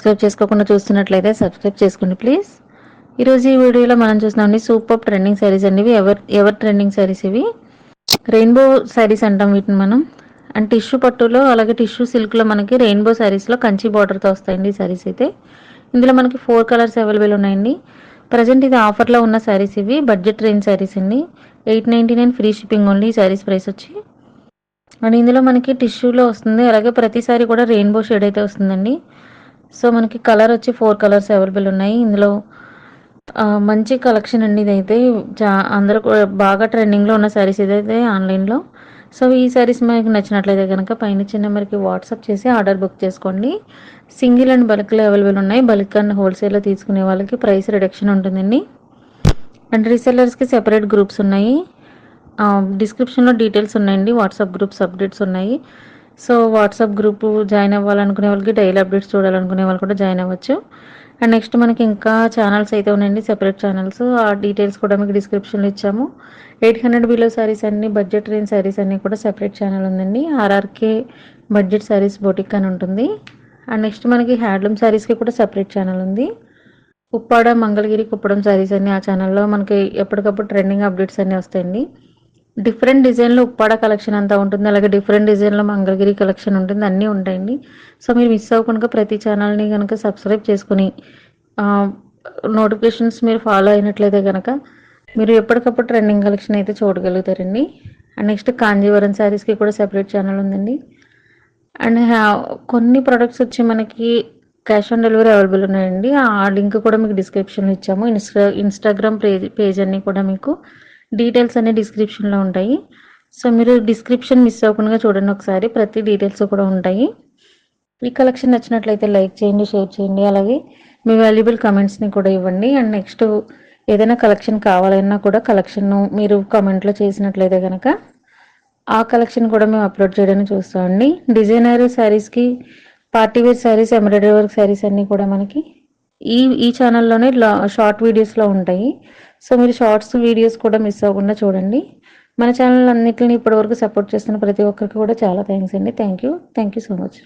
Subscribe చేసుకోకుండా చూస్తున్నట్లయితే subscribe చేసుకోండి ప్లీజ్. ఈరోజు ఈ వీడియోలో మనం చూస్తున్నామండి సూపర్ ట్రెండింగ్ శారీస్ అండి. ఇవి ఎవర్ ట్రెండింగ్ శారీస్. ఇవి రెయిన్బో శారీస్ అంటాం వీటిని మనం. అండ్ టిష్యూ పట్టులో అలాగే టిష్యూ సిల్క్లో మనకి రెయిన్బో శారీస్లో కంచి బార్డర్తో వస్తాయండి ఈ శారీస్ అయితే. ఇందులో మనకి 4 కలర్స్ అవైలబుల్ ఉన్నాయండి. ప్రజెంట్ ఇది ఆఫర్లో ఉన్న శారీస్. ఇవి బడ్జెట్ రేంజ్ శారీస్ అండి. 899 ఫ్రీ షిప్పింగ్ ఓన్లీ. ఈ శారీస్ ప్రైస్ వచ్చి అండ్ ఇందులో మనకి టిష్యూలో వస్తుంది. అలాగే ప్రతిసారి కూడా రెయిన్బో షేడ్ అయితే వస్తుందండి. సో మనకి కలర్ వచ్చి 4 కలర్స్ అవైలబుల్ ఉన్నాయి ఇందులో. మంచి కలెక్షన్ అండి ఇదైతే. అందరూ బాగా ట్రెండింగ్లో ఉన్న శారీస్ ఇదైతే ఆన్లైన్లో. సో ఈ శారీస్ మీకు నచ్చినట్లయితే కనుక పైన చిన్న నెంబర్కి వాట్సాప్ చేసి ఆర్డర్ బుక్ చేసుకోండి. సింగిల్ అండ్ బల్క్లో అవైలబుల్ ఉన్నాయి. బల్క్ అండ్ హోల్సేల్లో తీసుకునే వాళ్ళకి ప్రైస్ రిడక్షన్ ఉంటుందండి. అండ్ రీసెల్లర్స్కి సెపరేట్ గ్రూప్స్ ఉన్నాయి. డిస్క్రిప్షన్లో డీటెయిల్స్ ఉన్నాయండి. వాట్సాప్ గ్రూప్స్ అప్డేట్స్ ఉన్నాయి. సో వాట్సాప్ గ్రూప్ జాయిన్ అవ్వాలనుకునే వాళ్ళకి డైలీ అప్డేట్స్ చూడాలనుకునే వాళ్ళు కూడా జాయిన్ అవ్వచ్చు. అండ్ నెక్స్ట్ మనకి ఇంకా ఛానల్స్ అయితే ఉన్నాయండి, సెపరేట్ ఛానల్స్. ఆ డీటెయిల్స్ కూడా మీకు డిస్క్రిప్షన్లో ఇచ్చాము. 800 బిలో శారీస్ అన్ని, బడ్జెట్ రేంజ్ శారీస్ అన్నీ కూడా సెపరేట్ ఛానల్ ఉందండి. ఆర్ఆర్కే బడ్జెట్ శారీస్ బొటిక్ అని ఉంటుంది. అండ్ నెక్స్ట్ మనకి హ్యాండ్లూమ్ శారీస్కి కూడా సెపరేట్ ఛానల్ ఉంది. ఉప్పాడ మంగళగిరి కుప్పడం శారీస్ అన్ని ఆ ఛానల్లో మనకి ఎప్పటికప్పుడు ట్రెండింగ్ అప్డేట్స్ అన్నీ వస్తాయండి. డిఫరెంట్ డిజైన్లో ఉప్పాడ కలెక్షన్ అంతా ఉంటుంది. అలాగే డిఫరెంట్ డిజైన్లో మంగళగిరి కలెక్షన్ ఉంటుంది. అన్నీ ఉంటాయండి. సో మీరు మిస్ అవ్వకుండా ప్రతి ఛానల్ని కనుక సబ్స్క్రైబ్ చేసుకుని నోటిఫికేషన్స్ మీరు ఫాలో అయినట్లయితే కనుక మీరు ఎప్పటికప్పుడు ట్రెండింగ్ కలెక్షన్ అయితే చూడగలుగుతారండి. అండ్ నెక్స్ట్ కాంజీవరం శారీస్కి కూడా సెపరేట్ ఛానల్ ఉందండి. అండ్ కొన్ని ప్రొడక్ట్స్ వచ్చి మనకి క్యాష్ ఆన్ డెలివరీ అవైలబుల్ ఉన్నాయండి. ఆ లింక్ కూడా మీకు డిస్క్రిప్షన్లో ఇచ్చాము. ఇన్స్టాగ్రామ్ పేజ్ అన్నీ కూడా మీకు డీటెయిల్స్ అన్ని డిస్క్రిప్షన్లో ఉంటాయి. సో మీరు డిస్క్రిప్షన్ మిస్ అవ్వకుండా చూడండి ఒకసారి. ప్రతి డీటెయిల్స్ కూడా ఉంటాయి. ఈ కలెక్షన్ నచ్చినట్లయితే లైక్ చేయండి, షేర్ చేయండి. అలాగే మీ వాల్యుబుల్ కమెంట్స్ని కూడా ఇవ్వండి. అండ్ నెక్స్ట్ ఏదైనా కలెక్షన్ కావాలన్నా కూడా కలెక్షన్ను మీరు కమెంట్లో చేసినట్లయితే కనుక ఆ కలెక్షన్ కూడా మేము అప్లోడ్ చేయడానికి చూస్తామండి. డిజైనర్ శారీస్కి, partywear sarees, embroidery work sarees అన్నీ కూడా మనకి ఈ ఛానల్లోనే షార్ట్ వీడియోస్లో ఉంటాయి. సో మీరు షార్ట్స్ వీడియోస్ కూడా మిస్ అవ్వకుండా చూడండి. మన ఛానల్ అన్నింటిని ఇప్పటివరకు సపోర్ట్ చేస్తున్న ప్రతి ఒక్కరికి కూడా చాలా థ్యాంక్స్ అండి. Thank you so much.